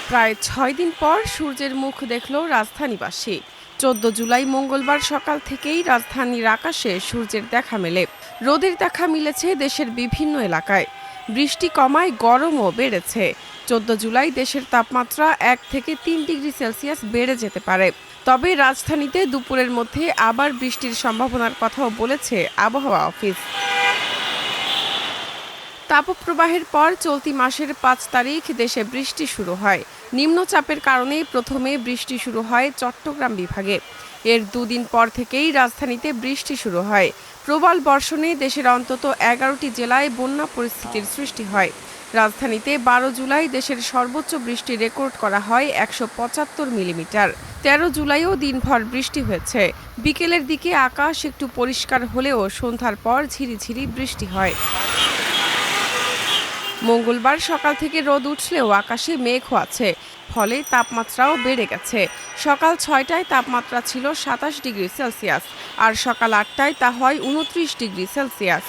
প্রায় ৬ দিন পর সূর্যের মুখ দেখল রাজধানীবাসী। ১৪ জুলাই মঙ্গলবার সকাল থেকেই রাজধানীর আকাশে সূর্যের দেখা মেলে। রোদের দেখা মিলেছে দেশের বিভিন্ন এলাকায়। বৃষ্টি কমায় গরমও বেড়েছে। ১৪ জুলাই দেশের তাপমাত্রা ১ থেকে ৩ ডিগ্রি সেলসিয়াস বেড়ে যেতে পারে। তবে রাজধানীতে দুপুরের মধ্যে আবার বৃষ্টির সম্ভাবনার কথাও বলেছে আবহাওয়া অফিস। তাপপ্রবাহের পর চলতি মাসের ৫ তারিখ দেশে বৃষ্টি শুরু হয়। নিম্নচাপের কারণে প্রথমে বৃষ্টি শুরু হয় চট্টগ্রাম বিভাগে। এর দুদিন পর থেকেই রাজধানীতে বৃষ্টি শুরু হয়। প্রবল বর্ষণে দেশের অন্তত ১১টি জেলায় বন্যা পরিস্থিতির সৃষ্টি হয়। রাজধানীতে ১২ জুলাই দেশের সর্বোচ্চ বৃষ্টি রেকর্ড করা হয় ১৭৫ মিলিমিটার। ১৩ জুলাইও দিনভর বৃষ্টি হয়েছে। বিকেলের দিকে আকাশ একটু পরিষ্কার হলেও সন্ধ্যার পর ঝিরিঝিরি বৃষ্টি হয়। মঙ্গলবার সকাল থেকে রোদ উঠলেও আকাশে মেঘ আছে, ফলে তাপমাত্রাও বেড়ে গেছে। সকাল ৬টায় তাপমাত্রা ছিল ২৭ ডিগ্রি সেলসিয়াস, আর সকাল ৮টায় তা হয় ২৯ ডিগ্রি সেলসিয়াস।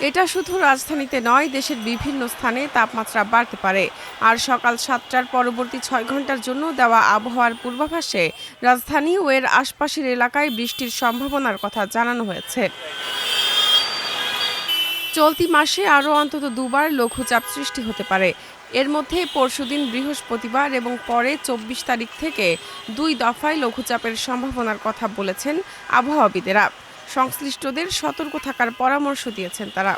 এটা শুধু রাজধানীতে নয়, দেশের বিভিন্ন স্থানে তাপমাত্রা বাড়তে পারে। আর সকাল ৭টার পরবর্তী ৬ ঘন্টার জন্য দেওয়া আবহাওয়ার পূর্বাভাসে রাজধানী ও এর আশপাশের এলাকায় বৃষ্টির সম্ভাবনার কথা জানানো হয়েছে। চলতি মাসে আরও অন্তত দুবার লঘুচাপ সৃষ্টি হতে পারে। এর মধ্যে পরশুদিন বৃহস্পতিবার এবং পরে ২৪ তারিখ থেকে ২ দফায় লঘুচাপের সম্ভাবনার কথা বলেছেন আবহাওয়াবিদেরা। সংশ্লিষ্টদের সতর্ক থাকার পরামর্শ দিয়েছেন তারা।